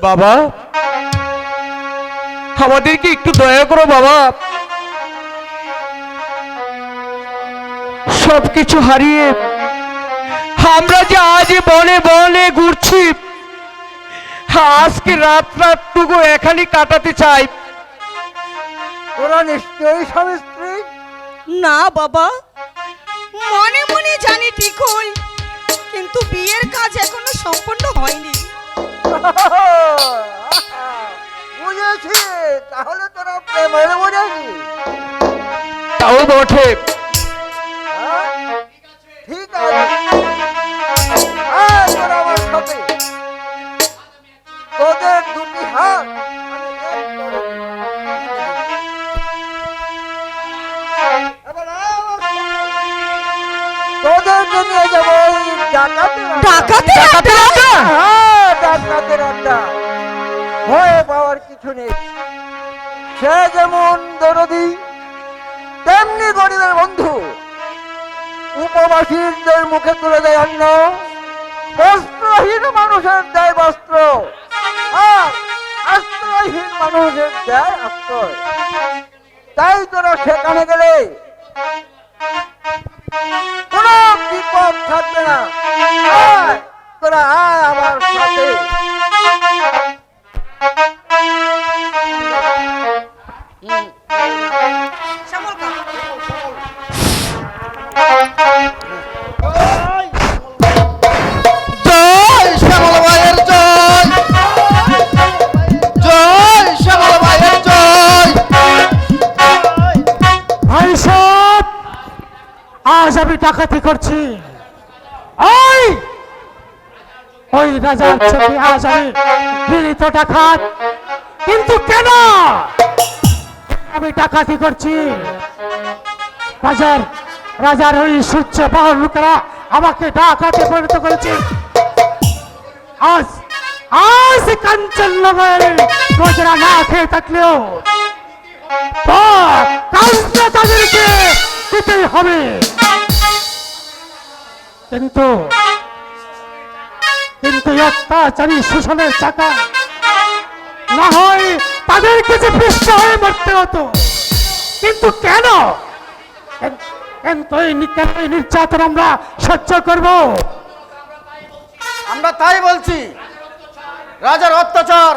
বাবা, আমাদেরকে একটু দয়া করো বাবা। সবকিছু হারিয়ে আমরা যে আজ বনে বনে ঘুরছি, আজকে রাতটুকু এখানে কাটাতে চাই। ওরা নিশ্চয়ই স্বামী স্ত্রী। না বাবা, মনে মনে জানি ঠিকই, কিন্তু বিয়ের কাজ এখনো সম্পূর্ণ হয়নি। বুঝেছি, তাহলে তোরা প্রেমের বোঝাবি। তাও বটে। ঠিক আছে, তোরা আমার সাথে। তোদের দুটি হাত আমি এক করে দিই। এবার আমার সাথে। তোদেরকে নিয়ে যাবো ওই ডাকাতের আড্ডা? হ্যাঁ, ডাকাতের আড্ডা। ভয় পাওয়ার কিছু নেই। সে যেমন দরদি, তেমনি গরিবের বন্ধু। উপবাসীদের মুখে তুলে দেয় অন্ন, বস্ত্রহীন মানুষের দেয় বস্ত্র, আর আশ্রয়হীন মানুষের দেয় আশ্রয়। তাই তোরা সেখানে গেলে কোন বিপদ থাকবে না। আয়, তোরা আয় আমার সাথে। জয় শ্যামল ভাইয়ের জয়, জয় শ্যামল ভাইয়ের জয়। ভাই সব, আজ আমি ডাকাতি করছি। ওই রাজার চোখে আজ আমি পীড়িত ডাকাত। কিন্তু কেন আমি ডাকাতি করছি? রাজার ওই সূর্য পাহাড় লোকেরা আমাকে ডাকাতে পরিণত করেছে। আজ কাঞ্চননগরের প্রজারা না খেয়ে থাকলেও কাজটা তাদেরকে দিতেই হবে। কিন্তু অত্যাচারী শোষণের চাকা না হয় তাদেরকে যে পৃষ্ঠ হয়ে মরতে হতো। কিন্তু কেন এই নির্যাতন আমরা সহ্য করব? আমরা তাই বলছি, রাজার অত্যাচার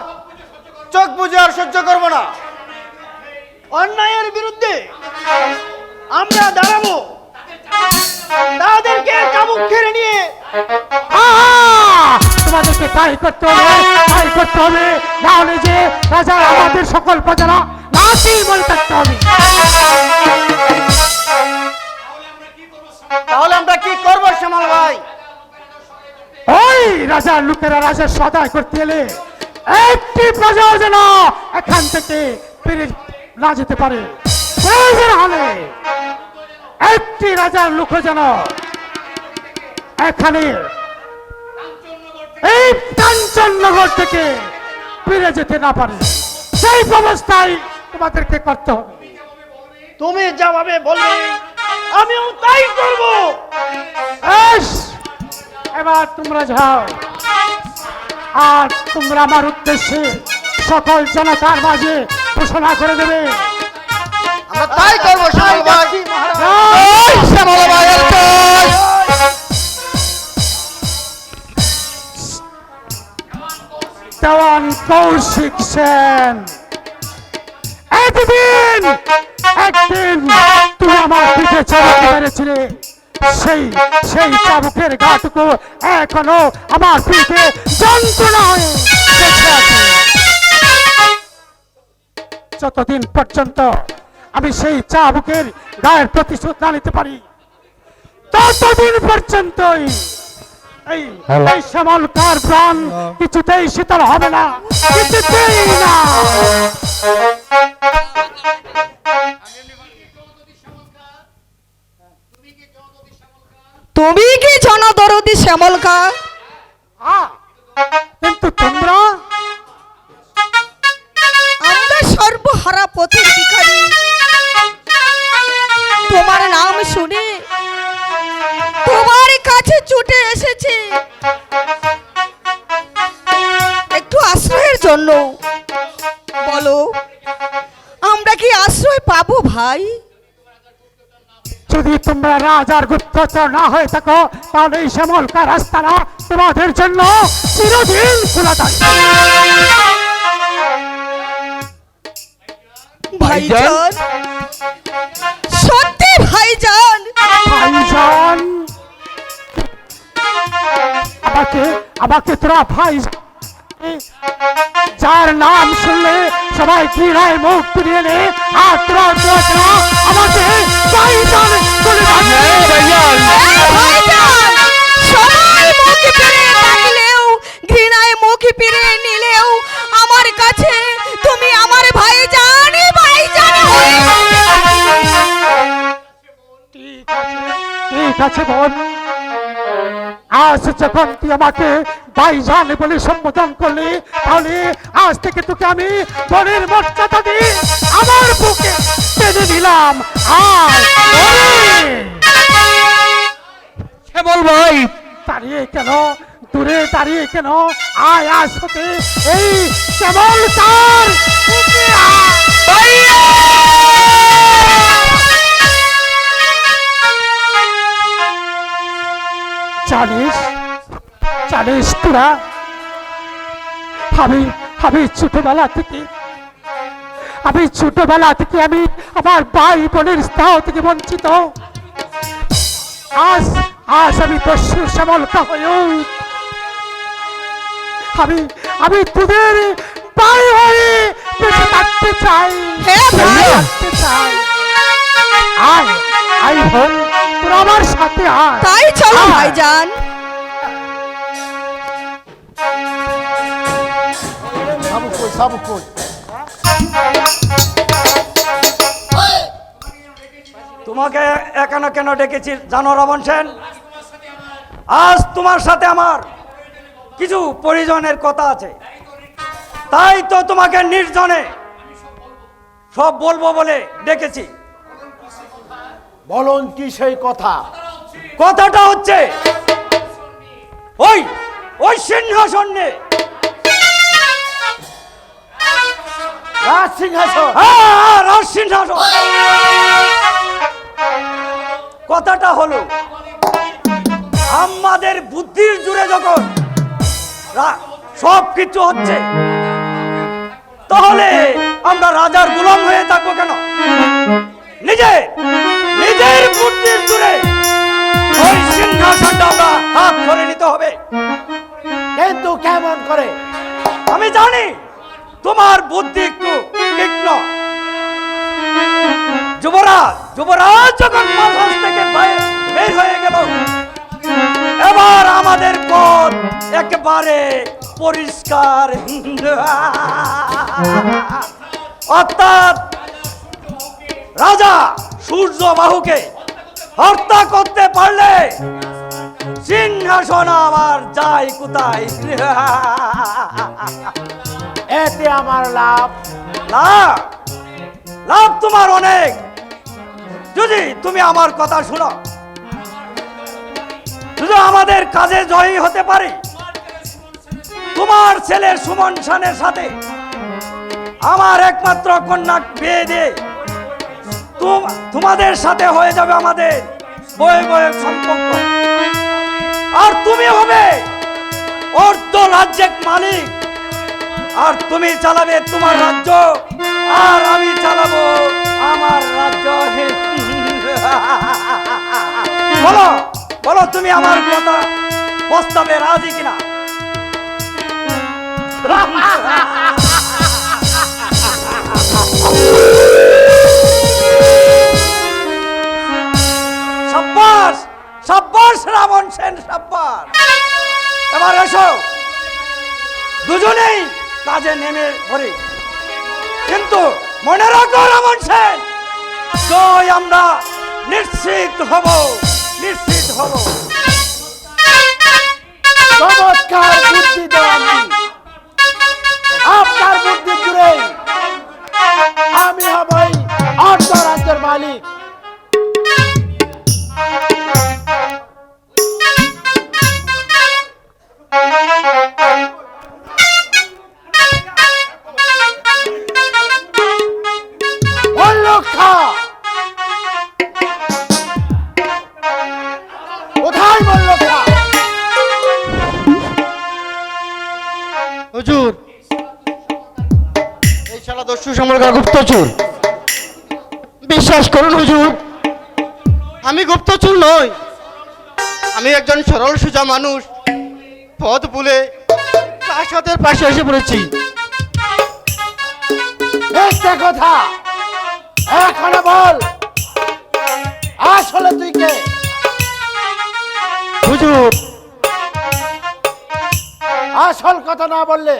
চোখ বুঝে আর সহ্য করব না। অন্যায়ের বিরুদ্ধে আমরা দাঁড়াবো, তাদেরকে চাবুক কেড়ে নিয়ে। তোমাদেরকে তাই করতে হবে, না হলে যে রাজা আমাদের সকল প্রজারা নাচেই মনে থাকতে হবে। তাহলে আমরা কি করব শ্যামল ভাই? ওই রাজার লোকেরা রাজস্ব আদায় করতে এলে একটি প্রজা যেন এখান থেকে ফিরে না যেতে পারে। প্রয়োজন হলে একটি রাজার লোক যেন এখানে এই কাঞ্চননগর থেকে ফিরে যেতে না পারে, সেই ব্যবস্থাই তোমাদেরকে করতে হবে। তুমি যাভাবে বলবে আমিও তাই করব। এবার তোমরা যাও, আর তোমরা আমার উদ্দেশ্যে সকল জনতার মাঝে ঘোষণা করে দেবে। আমরা তাই করব শ্যামল ভাই। জয় শ্যামল ভাইয়ের জয়। দেওয়ান কৌশিক সেন, একদিন তুমি আমার পিঠে চাবুক মেরেছিলে। সেই চাবুকের গাটুকু এখনো আমার পিঠে যন্ত্রণা হয়ে বেঁচে আছে। যতদিন পর্যন্ত আমি সেই চাবুকের গায়ের প্রতিশোধ না নিতে পারি, ততদিন পর্যন্তই এই শ্যামলকার প্রাণ কিছুতেই শীতল হবে না, কিছুতেই না। তুমি কি জনদরদি শ্যামলকা? কিন্তু তোমরা? আমরা সর্বহারা পথের ভিখারি। তোমার নাম শুনে তোমার কাছে ছুটে এসেছি একটু আশ্রয়ের ভাই? যদি তোমরা রাজার গুপ্তচর না হয়ে থাকো তাহলে এই শ্যামলকার রাস্তাটা তোমাদের জন্য চিরদিন খোলা থাকবে। ভাইজান, সত্যি ভাইজান? ভাইজান, আমাকে আমাকে তোরা ভাই, যার নাম শুনলে সবাই ঘৃণায় মুখ ফিরিয়ে নে, আর তোরা তোরা আমাকে ভাইজান বলে ডাকে। ভাইজান, সবাই মুখ ফিরিয়ে তাকলেও, ঘৃণায় মুখ ফিরিয়ে নিলেও আমার কাছে তুমি আমার ভাইজানই ভাইজান হয়ে। ঠিক আছে বোন, আজ যখন তুই আমাকে ভাইজান বলে সম্বোধন করলি, তাহলে আজ থেকে তোকে আমি বোনের মর্যাদা দিয়ে আমার বুকে টেনে দিলাম। আর শ্যামল ভাই, দাঁড়িয়ে কেন, দূরে দাঁড়িয়ে কেন, আয় আজ হতে এই শ্যামল তার বুকে আয়। জানিস জানিস তোরা, আমি আমি ছোটবেলা থেকে আমি আমার ভাই বোনের স্নেহ থেকে বঞ্চিত। আজ আজ আমি দস্যু শ্যামলকা হয়েও আমি তোদের ভাই হয়ে বেঁচে থাকতে চাই। হ্যাঁ ভাই। থাকতে চাই। আয় আয় বোন, তোরা আমার সাথে আয়। তাই চলো আয়। ভাইজান। তোমাকে এখানে কেন ডেকেছি জানো রাবণ সেন? আজ তোমার সাথে আমার কিছু পরিজনের কথা আছে, তাই তো তোমাকে নির্জনে সব বলবো বলে ডেকেছি। বলুন কি সেই কথা? কথাটা হচ্ছে ওই ওই সিংহাসন নিয়ে। রাজ সিংহাসন। হ্যাঁ, রাজ সিংহাসন। কথাটা হলো আমাদের বুদ্ধির জুড়ে যখন সব কিছু হচ্ছে, তাহলে আমরা রাজার গোলাম হয়ে থাকবো কেন? নিজের বুদ্ধির জুড়ে ওই সিংহাসনটা আমরা হাত ধরে নিতে হবে। কিন্তু কেমন করে? আমি জানি তোমার বুদ্ধি একটু তীক্ষ্ণ। যুবরাজ যখন মাঝাজ থেকে বের হয়ে গেল, এবার আমাদের পথ একেবারে পরিষ্কার। অর্থাৎ রাজা সূর্য বাহুকে হত্যা করতে পারলে সিংহাসন আবার যায় কোথায়? এতে আমার লাভ। লাভ লাভ তোমার অনেক, যদি তুমি আমার কথা শোনো। শুধু আমাদের কাজে জয়ী হতে পারি, তোমার ছেলে সুমন খানের সাথে আমার একমাত্র কন্যা বিয়ে দিয়ে তোমাদের সাথে হয়ে যাবে আমাদের বৈবাহিক সম্পর্ক। আর তুমি হবে অর্ধ রাজ্যের মালিক, আর তুমি চালাবে তোমার রাজ্য, আর আমি চালাবো আমার রাজ্য। বলো বলো, তুমি আমার কথা প্রস্তাবে রাজি কিনা? সাব্বাস সাব্বাস রাবণ সেন, সাব্বাস। এবার এসো, দুজনেই কাজে নেমে পড়ি। কিন্তু মনে রাখো রাবণ সেন, জয় আমরা নিশ্চিত হব, নিশ্চিত হব। চমৎকার বুদ্ধি দেওয়ানি। আপনার বুদ্ধি জুড়ে আমি হবই অর্ধ রাজ্যের মালিক। হুজুর, এই শালা দস্যু সম্রাট গুপ্তচর। বিশ্বাস করুন হুজুর, আমি গুপ্তচর নই, আমি একজন সরল সোজা মানুষ। পথ ভুলে প্রাসাদের পাশে এসে পড়েছি। একটা কথা এখনো বল, আসলে তুই কে? হুজুর, আসল কথা না বললে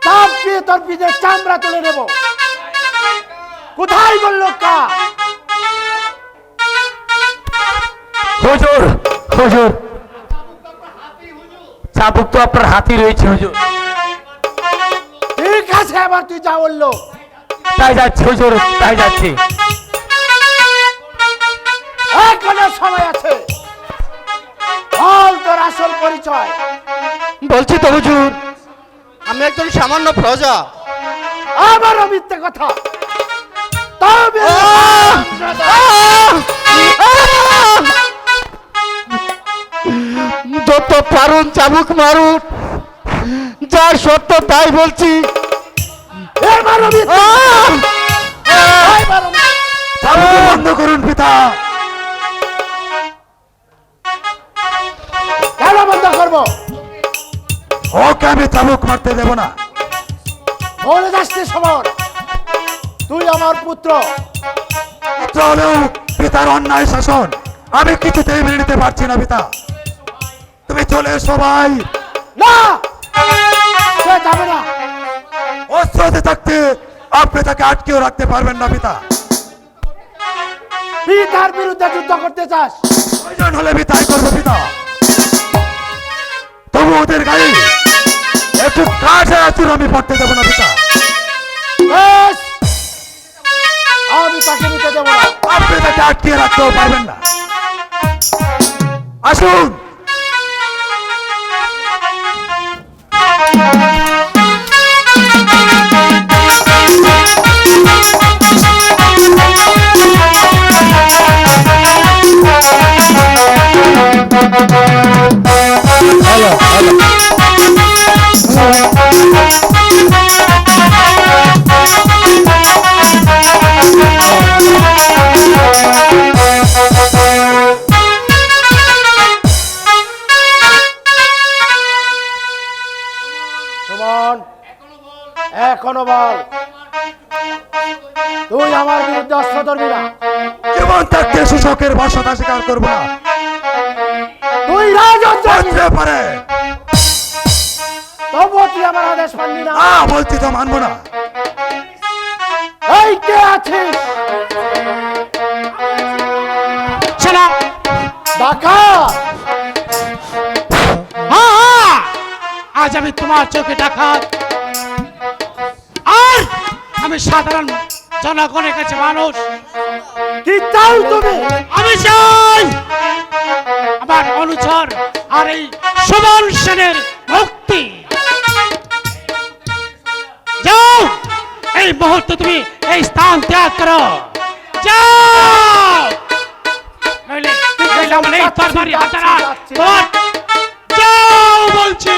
চাপ দিয়ে তোর পিঠে চামড়া তুলে নেব। কোথায় বললো কা? হুজুর হুজুর, চাবুক তো আপনার হাতি রয়েছে হুজুর। ঠিক আছে, আবার তুই যা বললো। তাই যাচ্ছি হুজুর, তাই যাচ্ছি। এখনো সময় আছে, বল তোর আসল পরিচয়। বলছি তো হুজুর, আমি একজন সামান্য প্রজা। আবারও মিথ্যে কথা। তবে যত পারুন চাবুক মারুন, যা সত্য তাই বলছি। এবারও মিথ্যে। এবারও মিথ্যে। চাবুক বন্ধ করুন পিতা। কেন বন্ধ করবো? ওকে আমি চাবুক মারতে দেব না। বলে যাচ্ছে সমর, তুই আমার পুত্র। পুত্র হলেও পিতার অন্যায় শাসন আমি কিছুতেই মেনে নিতে পারছি না পিতা। তুমি চলে এসো ভাই। না, সে যাবে না। অস্ত্র হাতে থাকতে আপনি তাকে আটকেও রাখতে পারবেন না পিতা। পিতার বিরুদ্ধে যুদ্ধ করতে চাস? প্রয়োজন হলে আমি তাই করবো পিতা। তবু ওদের গায়ে একটু কাঠের আচুর আমি পড়তে দেবো না পিতা। বেশ, আমি তাকে নিতে দেবো না। আপনি তাকে আটকিয়ে রাখতেও পারবেন না। আসুন। সুমন, এখনো বল, তুই আমার বিরুদ্ধে অস্ত্র ধরবি না। জীবন থাকতে শোষকের বর্ষতা স্বীকার করবো না। তুই রাজত্ব হতে পারে তবুও তুই আমার আদেশ মানবি না। বলছি তো মানবো না। এই কে আছিস? শোনা ডাকাত? আজ আমি তোমার চোখে ডাকাত, আর আমি সাধারণ জনগণের কাছে মানুষ। কি চাও তুমি? আমি চাই আমার অনুচর আর এই সুমন সেনের মুক্তি। যাও, এই মুহূর্তে তুমি এই স্থান ত্যাগ করো। যাও, নইলে আমার এই তরবারি হাতে না। যাও বলছি।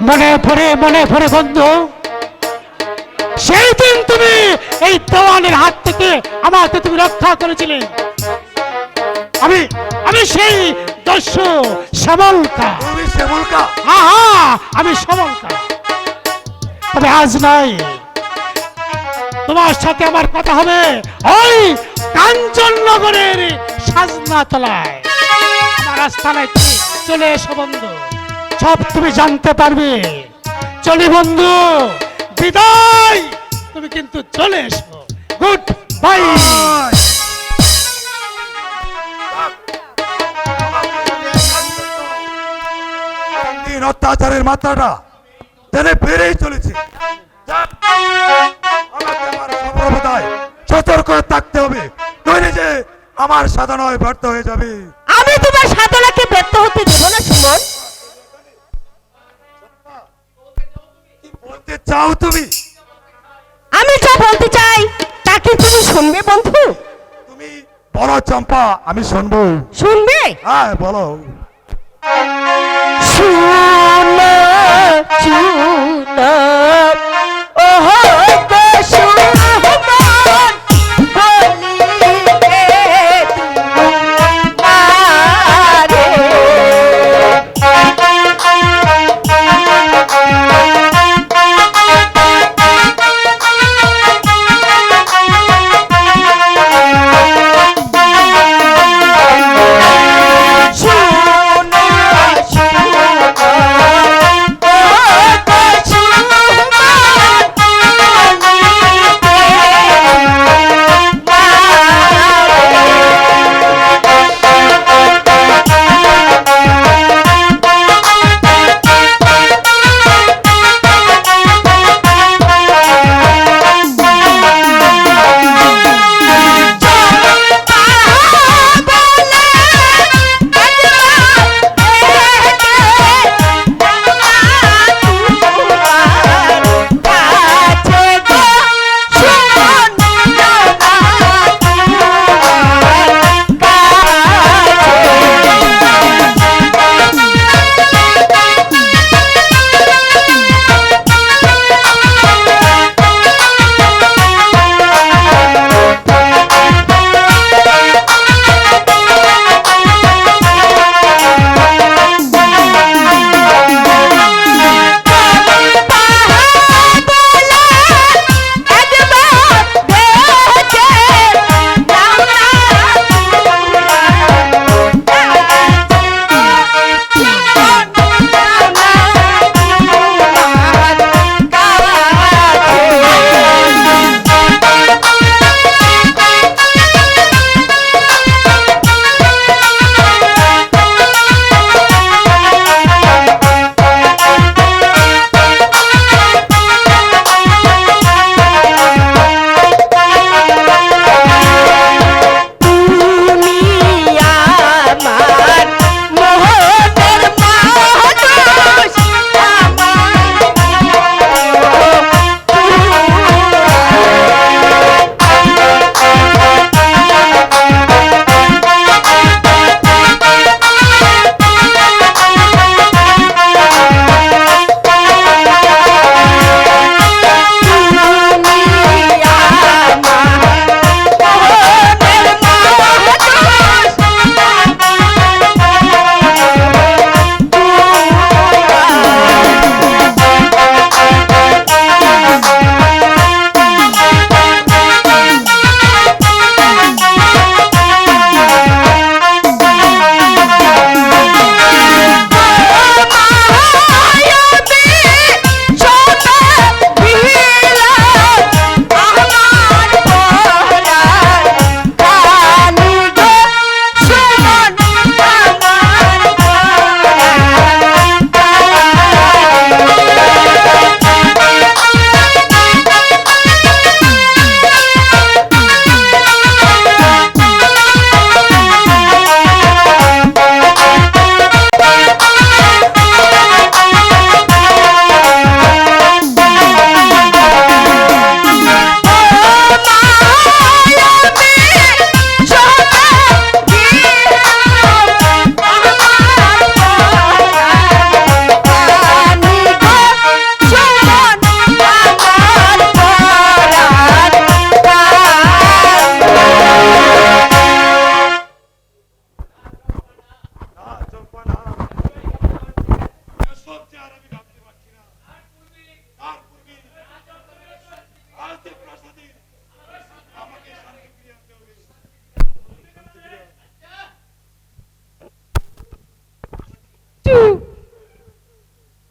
মনে পড়ে বন্ধু, সেই দিন তুমি এই দেওয়ানের হাত থেকে আমাকে তুমি রক্ষা করেছিলে। আমি সেই দস্যু শ্যামলকা। তুমি শ্যামলকা? আমি শ্যামলকা। তবে আজ নাই, তোমার সাথে আমার কথা হবে ওই কাঞ্চননগরের সাজনা তলায়। আমার আস্থানায় তুমি চলে এসো বন্ধু, সব তুমি জানতে পারবে। চলি বন্ধু, বিদায়। তুমি কিন্তু চলে এসো। Good bye. দিন অত্যাচারের মাত্রাটা যেন বেড়েই চলেছে। আমাকে আমার সর্বদাই সতর্ক থাকতে হবে, নইলে যে আমার সাধনায় ব্যর্থ হয়ে যাবে। আমি তোমার সাধনাকে ব্যর্থ হতে দেব না সুমন। কি বলতে চাও তুমি? আমি যা বলতে চাই তা কি তুমি শুনবে বন্ধু? বলো চম্পা, আমি শুনবো। শুনবে? হ্যাঁ বলো। শুনো শুনো ওহো গো সুমন বলিবে তোমারে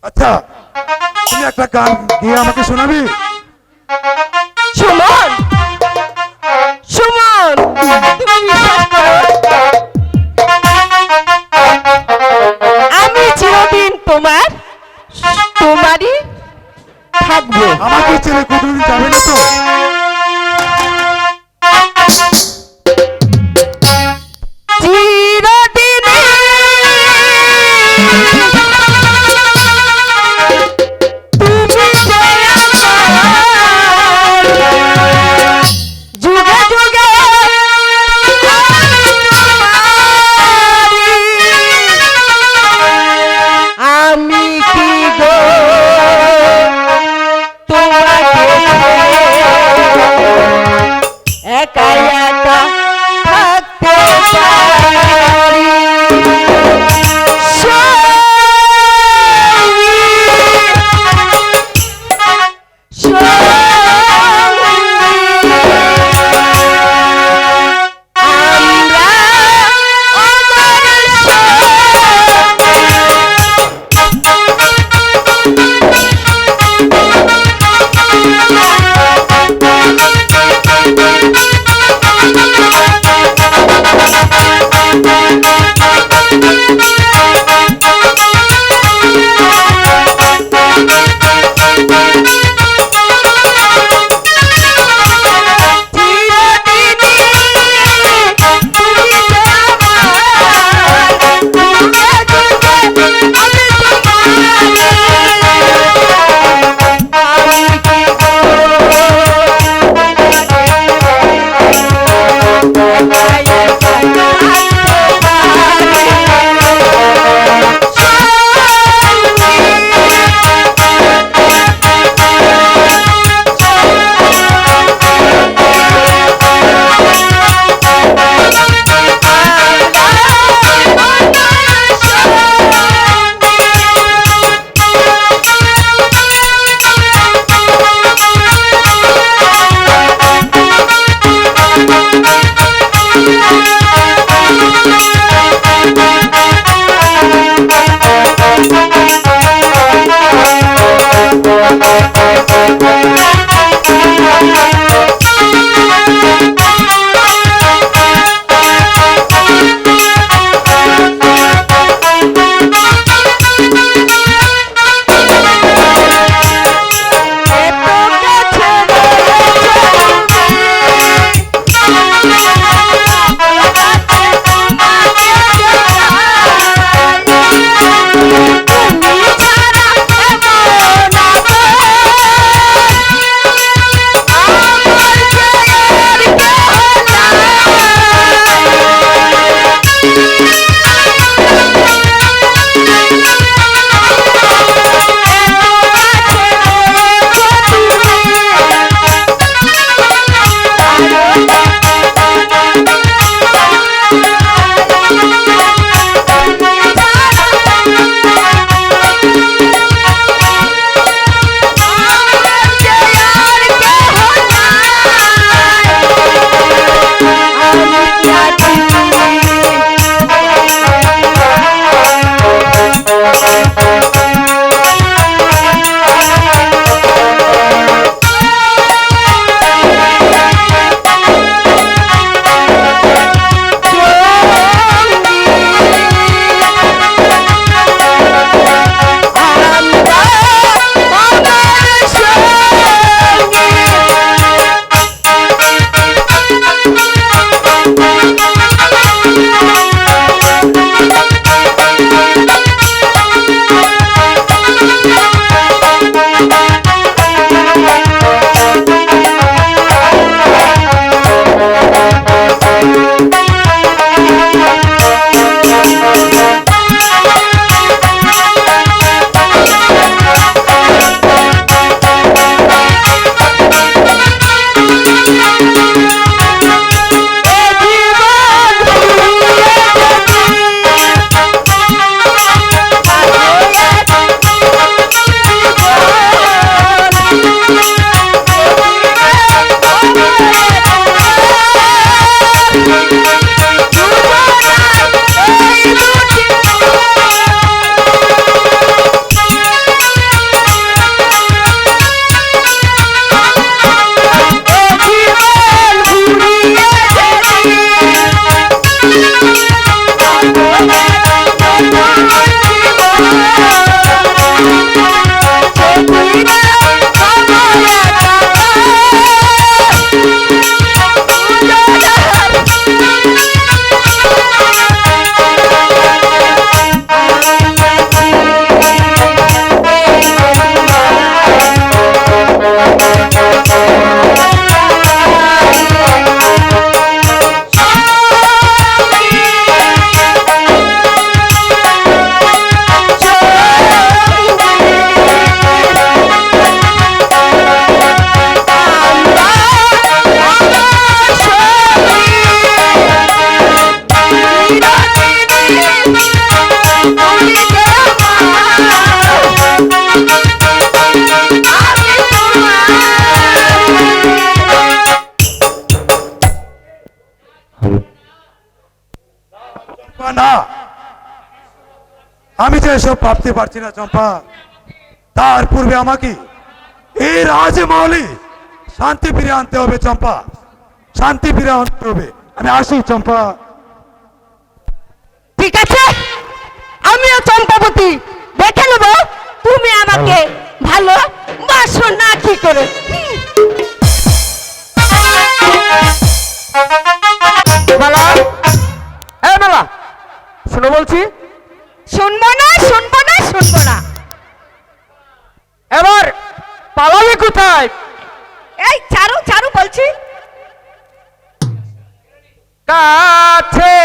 আচ্ছা তুমি একটা গান গিয়ে আমাকে শোনাবি? সুমন সুমন তুমি বিশ্বাস করো আমি চিরদিন তোমারই থাকবো। আমাকে ছেড়ে কোনোদিন যাবে না তো? চিরদিনে তুমি যে আমার যুগে যুগে একা একা থাকতে পারি। না, আমি যে এসব ভাবতে পারছি না চম্পা। তার পূর্বে আমাকে এই রাজমহলে শান্তি ফিরে আনতে হবে চম্পা, শান্তি ফিরে আনতে হবে। আমি আসি চম্পা। ঠিক আছে, আমিও চম্পাবতী দেখে নেব তুমি আমাকে ভালো বাসো না কি করে। মেলা, এ মেলা, শুনো বলছি। শুনবো না, শুনবো না, শুনবো না। এবার পালাবে কোথায়? এই চারু, চারু বলছি। কাছে